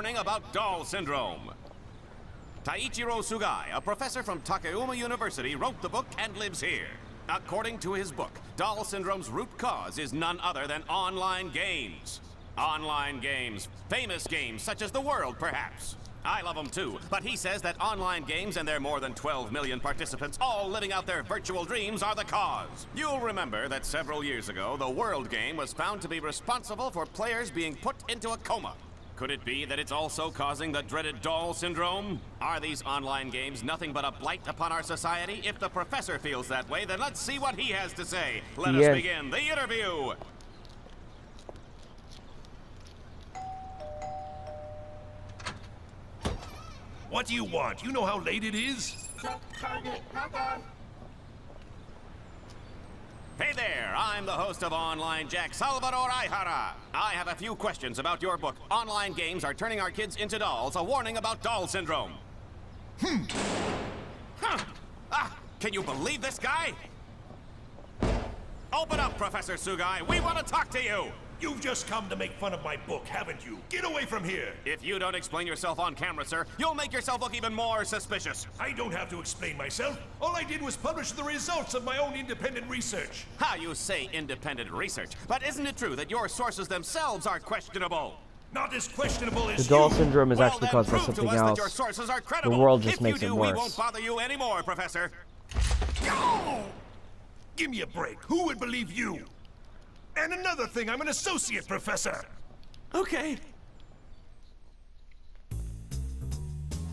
warning about doll syndrome. Taiichiro Sugai, a professor from Takayama University, wrote the book and lives here. According to his book, doll syndrome's root cause is none other than online games. Online games. Famous games such as The World, perhaps. I love them too, but he says that online games and their more than 12 million participants all living out their virtual dreams are the cause. You'll remember that several years ago, the World game was found to be responsible for players being put into a coma. Could it be that it's also causing the dreaded doll syndrome? Are these online games nothing but a blight upon our society? If the professor feels that way, then let's see what he has to say. Let us begin the interview. What do you want? You know how late it is? Hey there, I'm the host of Online Jack, Salvador Aihara. I have a few questions about your book. Online games are turning our kids into dolls, a warning about doll syndrome. Can you believe this guy? Open up, Professor Sugai. We want to talk to you. You've just come to make fun of my book, haven't you? Get away from here! If you don't explain yourself on camera, sir, you'll make yourself look even more suspicious. I don't have to explain myself. All I did was publish the results of my own independent research. How you say independent research? But isn't it true that your sources themselves are questionable? Not as questionable as the doll syndrome is actually caused by something else. Your sources are the world just makes it worse. If you do, we won't bother you anymore, Professor. Go! Give me a break. Who would believe you? And another thing, I'm an associate professor. Okay.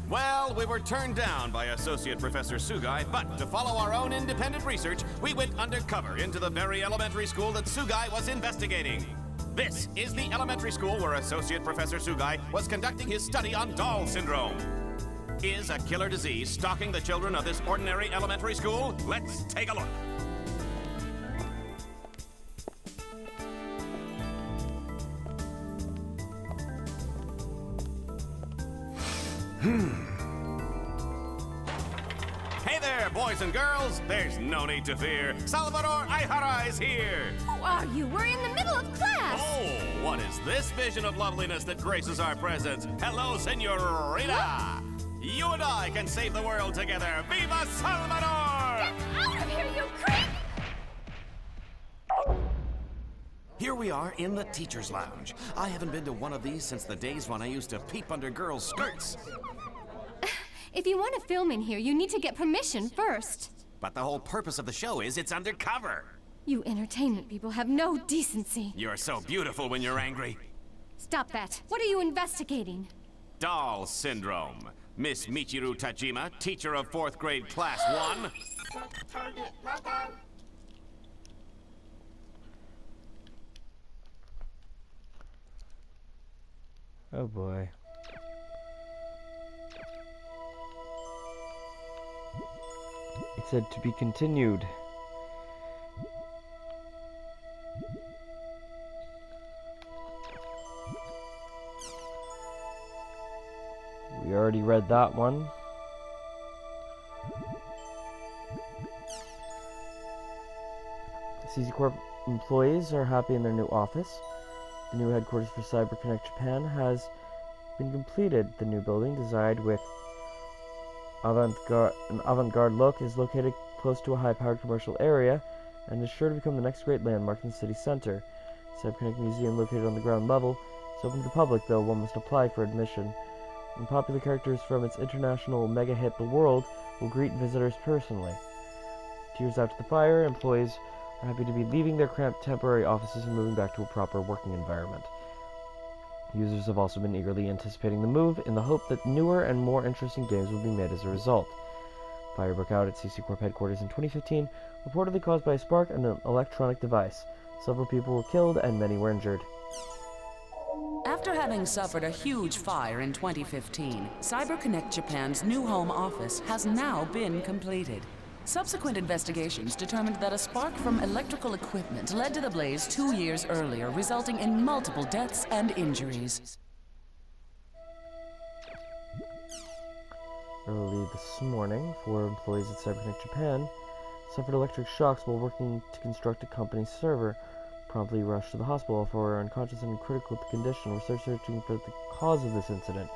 Well, we were turned down by Associate Professor Sugai, but to follow our own independent research, we went undercover into the very elementary school that Sugai was investigating. This is the elementary school where Associate Professor Sugai was conducting his study on doll syndrome. Is a killer disease stalking the children of this ordinary elementary school? Let's take a look. Hey there, boys and girls. There's no need to fear. Salvador Aihara is here. Who are you? We're in the middle of class. Oh, what is this vision of loveliness that graces our presence? Hello, senorita. You and I can save the world together. Viva Salvador! Get out of here, you creep! Here we are in the teacher's lounge. I haven't been to one of these since the days when I used to peep under girls' skirts. If you want to film in here, you need to get permission first. But the whole purpose of the show is it's undercover. You entertainment people have no decency. You're so beautiful when you're angry. Stop that. What are you investigating? Doll syndrome. Miss Michiru Tajima, teacher of 4th grade class 1. Oh boy. It said to be continued. We already read that one. CZ Corp employees are happy in their new office. The new headquarters for CyberConnect Japan has been completed. The new building, designed with an avant-garde look, is located close to a high-powered commercial area and is sure to become the next great landmark in the city center. The CyberConnect Museum, located on the ground level, is open to the public, though one must apply for admission. And popular characters from its international mega hit The World will greet visitors personally. Tears out to the fire, employees are happy to be leaving their cramped temporary offices and moving back to a proper working environment. Users have also been eagerly anticipating the move in the hope that newer and more interesting games will be made as a result. Fire broke out at CC Corp headquarters in 2015, reportedly caused by a spark in an electronic device. Several people were killed and many were injured. After having suffered a huge fire in 2015, CyberConnect Japan's new home office has now been completed. Subsequent investigations determined that a spark from electrical equipment led to the blaze 2 years earlier, resulting in multiple deaths and injuries. Early this morning, 4 employees at CyberConnect Japan suffered electric shocks while working to construct a company server. promptly rushed to the hospital for unconscious and in critical condition. We're searching for the cause of this incident.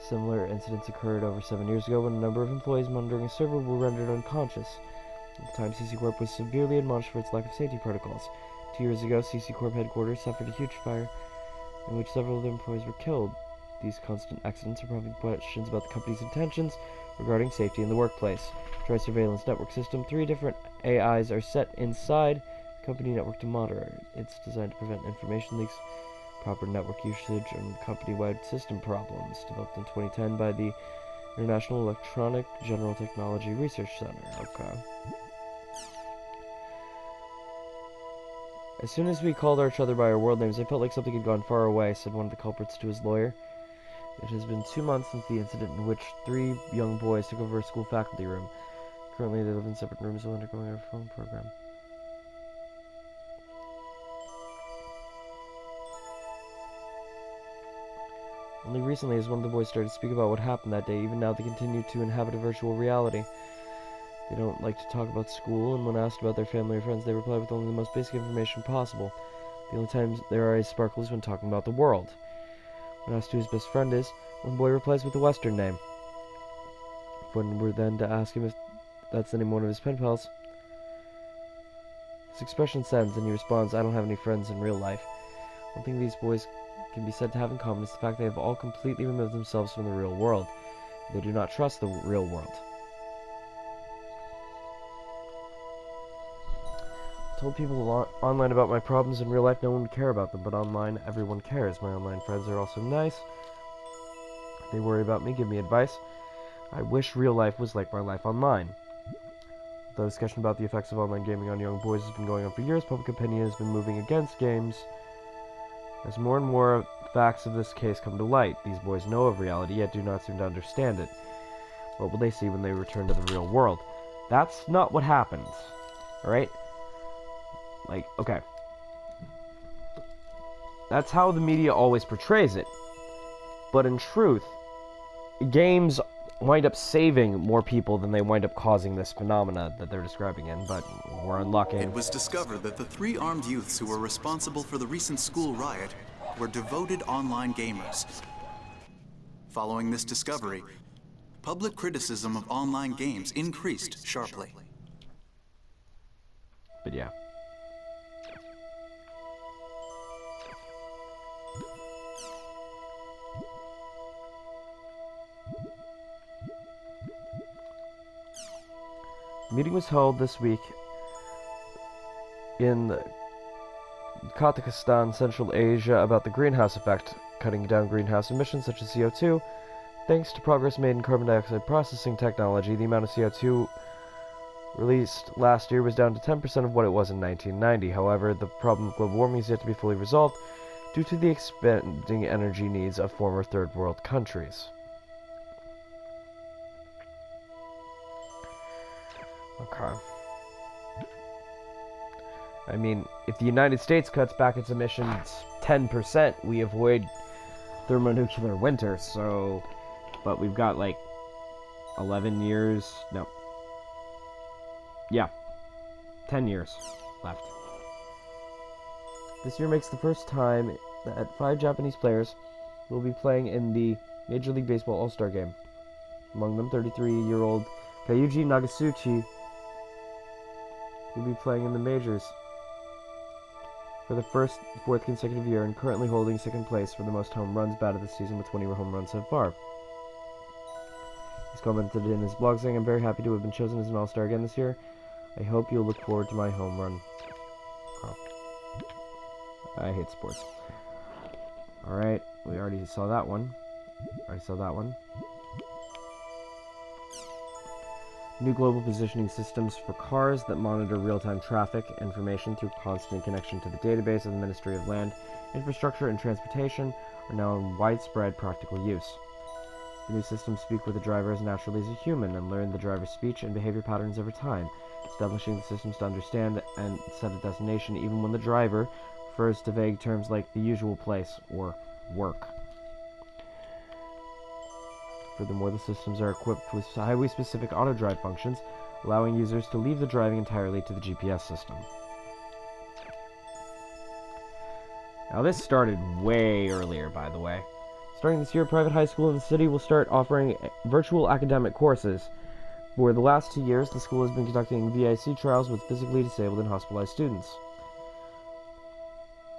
Similar incidents occurred over 7 years ago when a number of employees monitoring a server were rendered unconscious. At the time, CC Corp was severely admonished for its lack of safety protocols. 2 years ago, CC Corp headquarters suffered a huge fire in which several of the employees were killed. These constant accidents are prompting questions about the company's intentions regarding safety in the workplace. Try surveillance network system. 3 different AIs are set inside the company network to monitor. It's designed to prevent information leaks, proper network usage, and company-wide system problems. Developed in 2010 by the International Electronic General Technology Research Center. Okay. As soon as we called each other by our world names, I felt like something had gone far away, said one of the culprits to his lawyer. It has been 2 months since the incident in which 3 young boys took over a school faculty room. Currently, they live in separate rooms while undergoing a reform program. Only recently has one of the boys started to speak about what happened that day. Even now, they continue to inhabit a virtual reality. They don't like to talk about school, and when asked about their family or friends, they reply with only the most basic information possible. The only times their eyes sparkle is when talking about the world. When asked who his best friend is, one boy replies with a Western name. When we're then to ask him if that's the name of one of his pen pals, his expression sends, and he responds, "I don't have any friends in real life." One thing these boys can be said to have in common is the fact they have all completely removed themselves from the real world. They do not trust the real world. I told people online about my problems. In real life, no one would care about them, but online, everyone cares. My online friends are also nice. They worry about me, give me advice. I wish real life was like my life online. The discussion about the effects of online gaming on young boys has been going on for years. Public opinion has been moving against games. As more and more facts of this case come to light, these boys know of reality, yet do not seem to understand it. What will they see when they return to the real world? That's not what happens. Alright? Like, okay. That's how the media always portrays it. But in truth, games wind up saving more people than they wind up causing this phenomena that they're describing in, but we're unlucky. It was discovered that the 3 armed youths who were responsible for the recent school riot were devoted online gamers. Following this discovery, public criticism of online games increased sharply. But yeah. A meeting was held this week in Kazakhstan, Central Asia, about the greenhouse effect, cutting down greenhouse emissions such as CO2. Thanks to progress made in carbon dioxide processing technology, the amount of CO2 released last year was down to 10% of what it was in 1990. However, the problem of global warming is yet to be fully resolved due to the expanding energy needs of former third world countries. Okay. I mean, if the United States cuts back its emissions 10%, we avoid thermonuclear winter, so... But we've got, like, 11 years... No. Yeah. 10 years left. This year makes the first time that 5 Japanese players will be playing in the Major League Baseball All-Star Game. Among them, 33-year-old Kyuji Nagasuchi will be playing in the majors for the fourth consecutive year and currently holding second place for the most home runs batted this season with 20 home runs so far. He's commented in his blog saying, "I'm very happy to have been chosen as an All-Star again this year. I hope you'll look forward to my home run." Oh. I hate sports. Alright, we already saw that one. New global positioning systems for cars that monitor real-time traffic information through constant connection to the database of the Ministry of Land, Infrastructure and Transportation are now in widespread practical use. The new systems speak with the driver as naturally as a human and learn the driver's speech and behavior patterns over time, establishing the systems to understand and set a destination even when the driver refers to vague terms like the usual place or work. Furthermore, the systems are equipped with highway-specific auto-drive functions, allowing users to leave the driving entirely to the GPS system. Now this started way earlier, by the way. Starting this year, a private high school in the city will start offering virtual academic courses. For the last 2 years, the school has been conducting VIC trials with physically disabled and hospitalized students.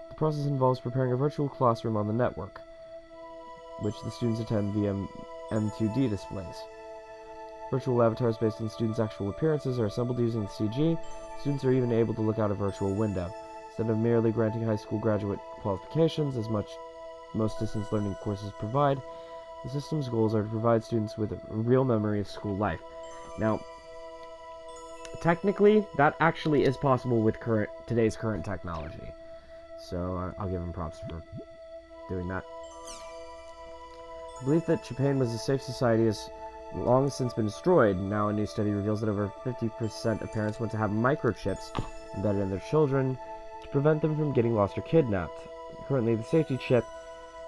The process involves preparing a virtual classroom on the network, which the students attend via M2D displays. Virtual avatars based on students' actual appearances are assembled using the CG. Students are even able to look out a virtual window. Instead of merely granting high school graduate qualifications, as most distance learning courses provide, the system's goals are to provide students with a real memory of school life. Now, technically, that actually is possible with today's current technology. So I'll give him props for doing that. The belief that Japan was a safe society has long since been destroyed. Now a new study reveals that over 50% of parents want to have microchips embedded in their children to prevent them from getting lost or kidnapped. Currently, the safety chip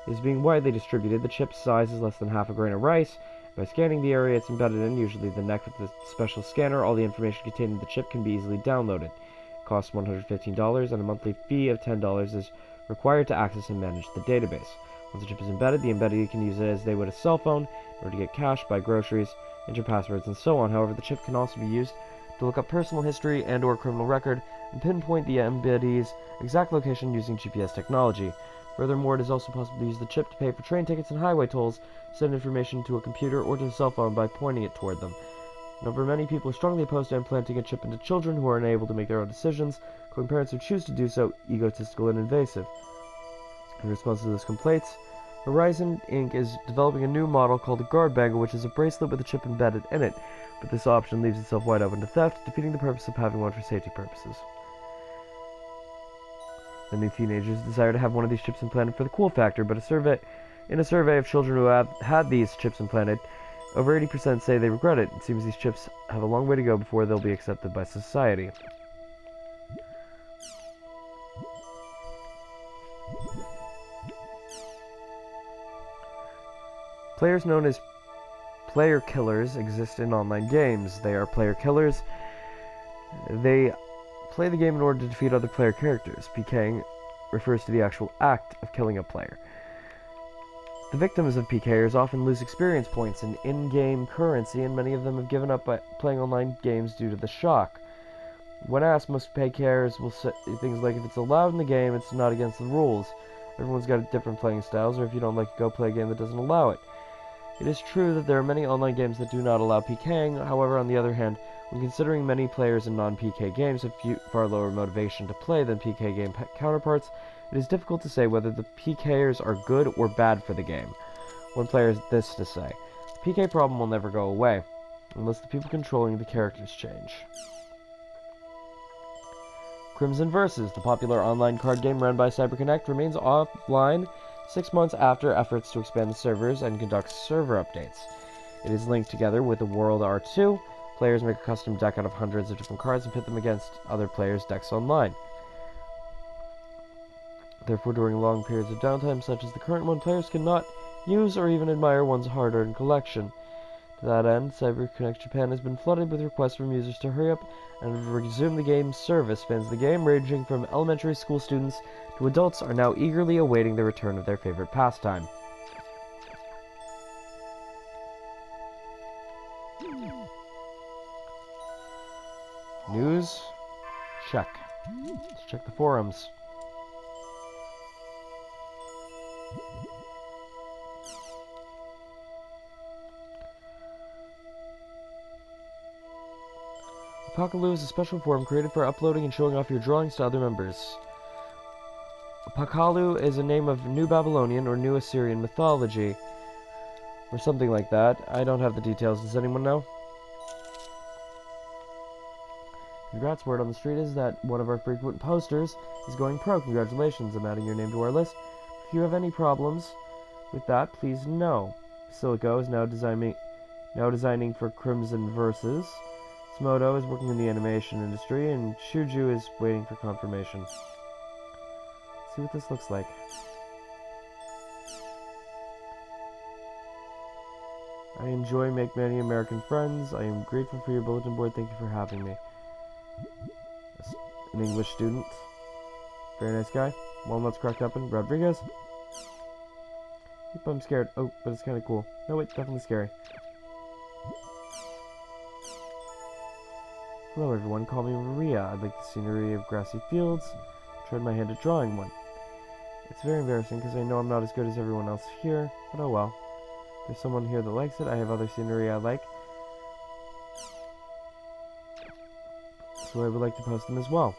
is being widely distributed. The chip's size is less than half a grain of rice. By scanning the area it's embedded in, usually the neck with the special scanner, all the information contained in the chip can be easily downloaded. It costs $115, and a monthly fee of $10 is required to access and manage the database. Once the chip is embedded, the embeddee can use it as they would a cell phone in order to get cash, buy groceries, enter passwords, and so on. However, the chip can also be used to look up personal history and/or criminal record and pinpoint the embeddee's exact location using GPS technology. Furthermore, it is also possible to use the chip to pay for train tickets and highway tolls, send information to a computer or to a cell phone by pointing it toward them. However, many people are strongly opposed to implanting a chip into children who are unable to make their own decisions, calling parents who choose to do so egotistical and invasive. In response to those complaints, Horizon Inc. is developing a new model called the Guard Bangle, which is a bracelet with a chip embedded in it, but this option leaves itself wide open to theft, defeating the purpose of having one for safety purposes. Many teenagers desire to have one of these chips implanted for the cool factor, but in a survey of children who have had these chips implanted, over 80% say they regret it. It seems these chips have a long way to go before they'll be accepted by society. Players known as player killers exist in online games. They are player killers. They play the game in order to defeat other player characters. PKing refers to the actual act of killing a player. The victims of PKers often lose experience points and in-game currency, and many of them have given up by playing online games due to the shock. When asked, most PKers will say things like, if it's allowed in the game, it's not against the rules. Everyone's got different playing styles, or if you don't like it, go play a game that doesn't allow it. It is true that there are many online games that do not allow PKing. However, on the other hand, when considering many players in non-PK games have far lower motivation to play than PK game counterparts, it is difficult to say whether the PKers are good or bad for the game. One player has this to say: the PK problem will never go away, unless the people controlling the characters change. Crimson Versus, the popular online card game run by CyberConnect, remains offline 6 months after efforts to expand the servers and conduct server updates. It is linked together with the World R2. Players make a custom deck out of hundreds of different cards and pit them against other players' decks online. Therefore, during long periods of downtime, such as the current one, players cannot use or even admire one's hard-earned collection. To that end, CyberConnect Japan has been flooded with requests from users to hurry up and resume the game's service. Fans of the game, ranging from elementary school students to adults, are now eagerly awaiting the return of their favorite pastime. News? Check. Let's check the forums. Apakalu is a special forum created for uploading and showing off your drawings to other members. Apakalu is a name of New Babylonian or New Assyrian mythology, or something like that. I don't have the details. Does anyone know? Congrats. Word on the street is that one of our frequent posters is going pro. Congratulations. I'm adding your name to our list. If you have any problems with that, please know. Silico is now designing for Crimson Versus. Smodo is working in the animation industry, and Shuju is waiting for confirmation. Let's see what this looks like. I enjoy Make Many American Friends. I am grateful for your bulletin board. Thank you for having me. An English student. Very nice guy. Walnuts cracked open. Rodriguez. Yep, I'm scared. Oh, but it's kind of cool. No, wait, definitely scary. Hello, everyone. Call me Maria. I like the scenery of grassy fields. Tried my hand at drawing one. It's very embarrassing because I know I'm not as good as everyone else here, but oh well. There's someone here that likes it. I have other scenery I like, so I would like to post them as well.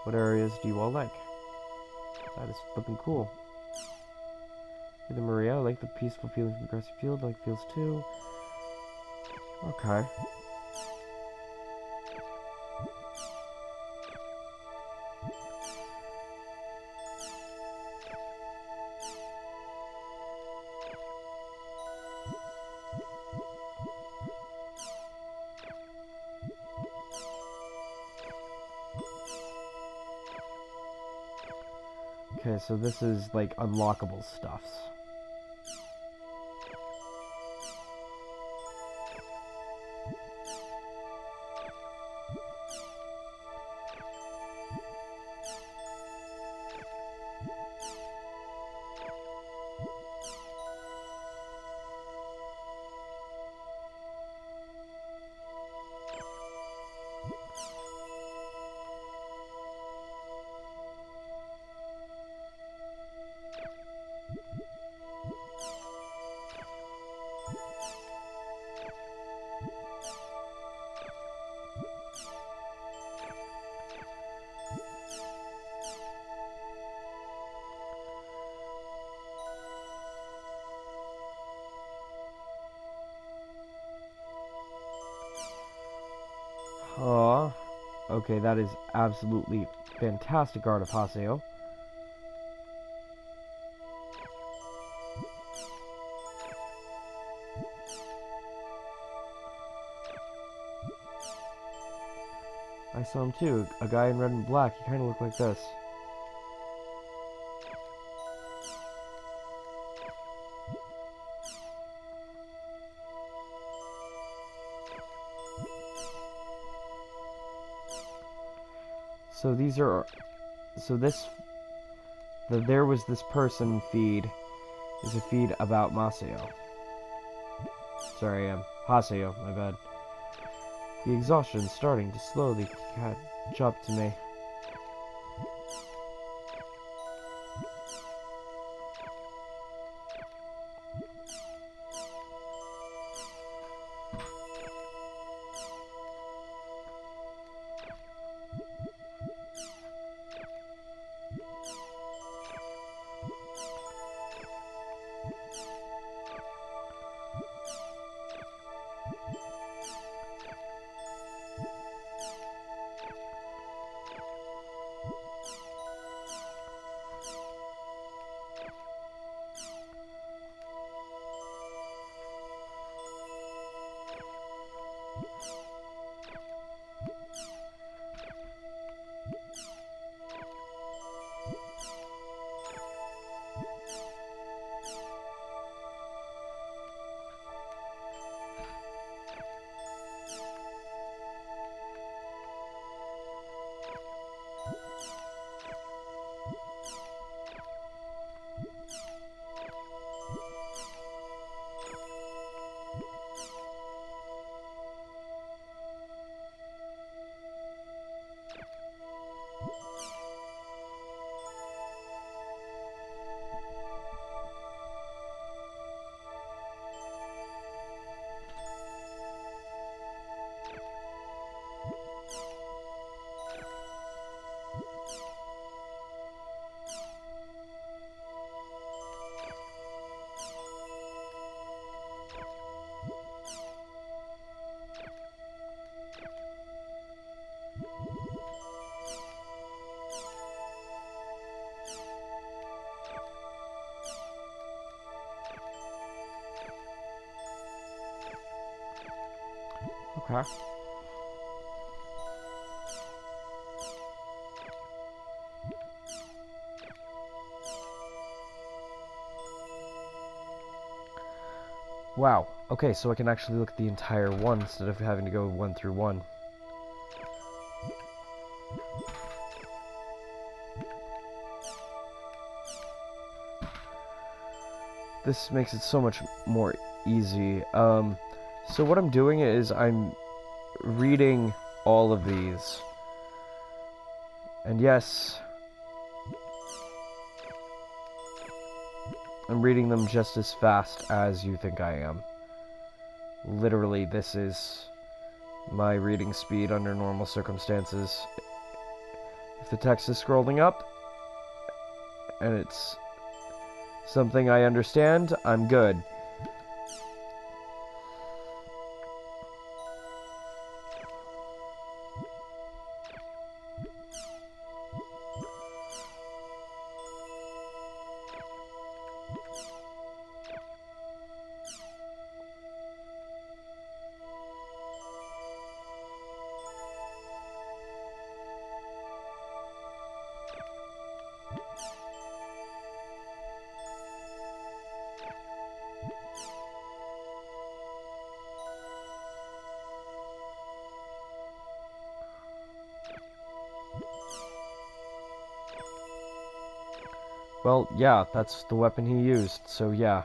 What areas do you all like? That is flipping cool. Hey there, Maria. I like the peaceful feeling from the grassy field. I like fields too. Okay. Okay, so this is like unlockable stuffs. Aw. Okay, that is absolutely fantastic art of Haseo. I saw him too, a guy in red and black. He kind of looked like this. So these are, there was this person feed is a feed about Maseo. Sorry, Haseo, my bad. The exhaustion is starting to slowly catch up to me. Okay. Wow. Okay, so I can actually look at the entire one instead of having to go one through one. this makes it so much more easy. So what I'm doing is I'm reading all of these. And yes, I'm reading them just as fast as you think I am. Literally, this is my reading speed under normal circumstances. If the text is scrolling up, and it's something I understand, I'm good. Well, yeah, that's the weapon he used, so yeah.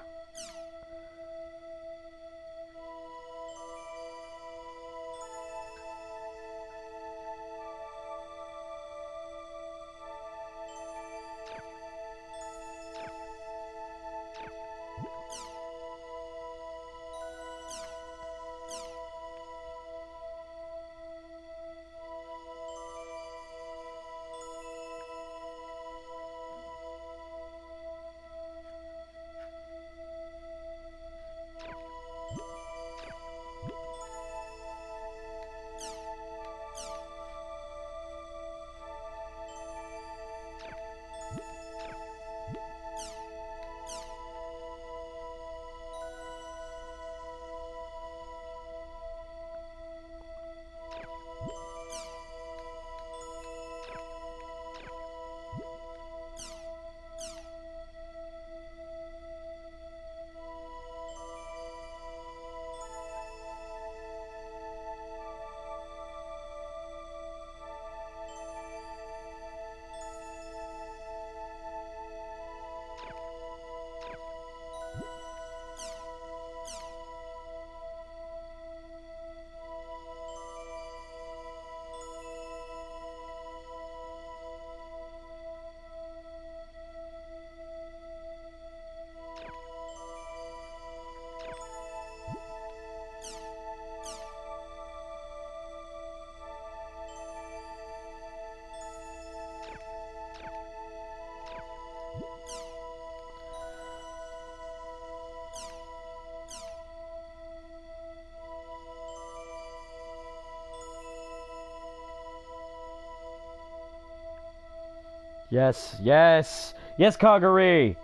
Yes, yes! Yes, Kagari!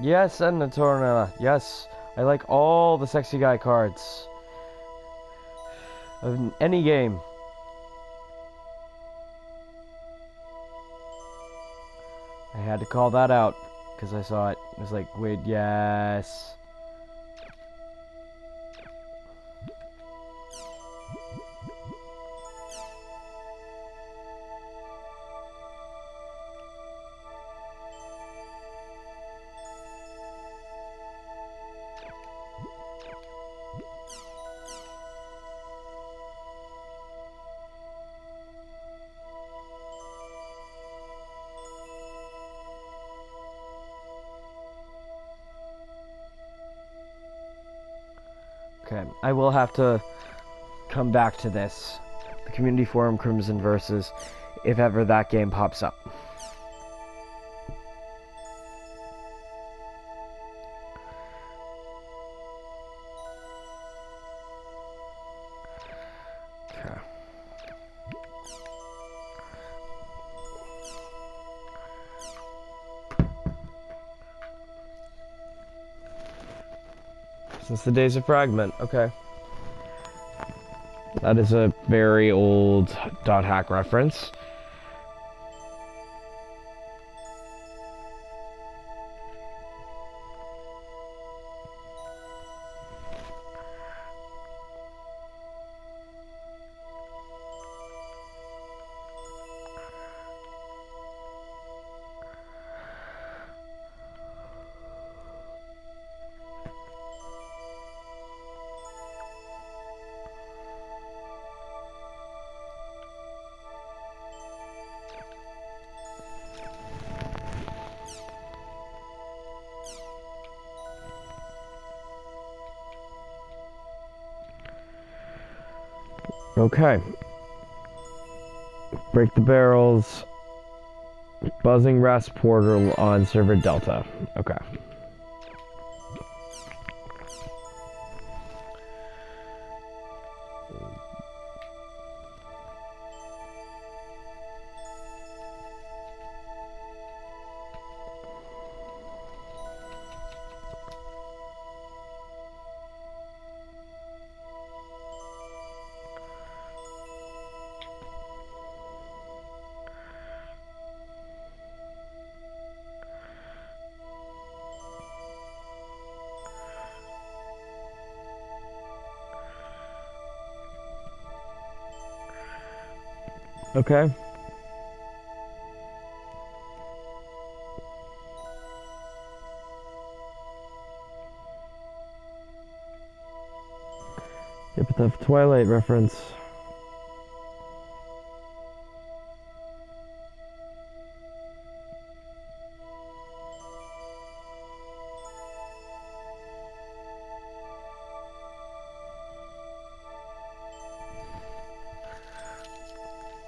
Yes, and the Tornada. Yes, I like all the sexy guy cards of any game. I had to call that out because I saw it. I was like, wait, yes. Okay, I will have to come back to this. The Community Forum Crimson Versus, if ever that game pops up. Okay. Since the days of Fragment, okay. That is a very old dot hack reference. Okay. Break the barrels. Buzzing rest portal on server Delta. Okay. Okay. Yep, the Twilight reference.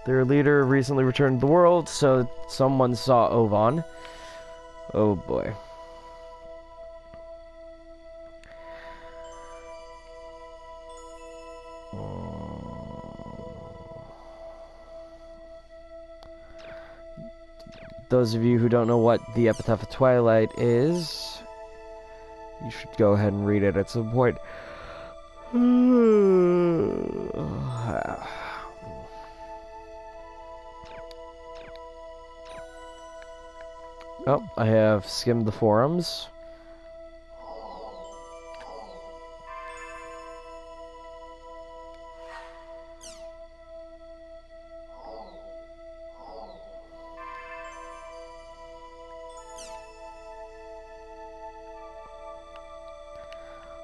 Their leader recently returned to the world, so someone saw Ovan. Oh boy. Those of you who don't know what the Epitaph of Twilight is, you should go ahead and read it at some point. Oh, I have skimmed the forums.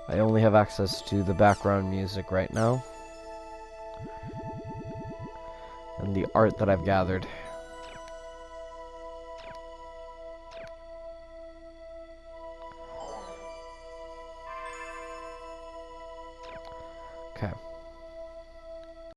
I only have access to the background music right now, and the art that I've gathered.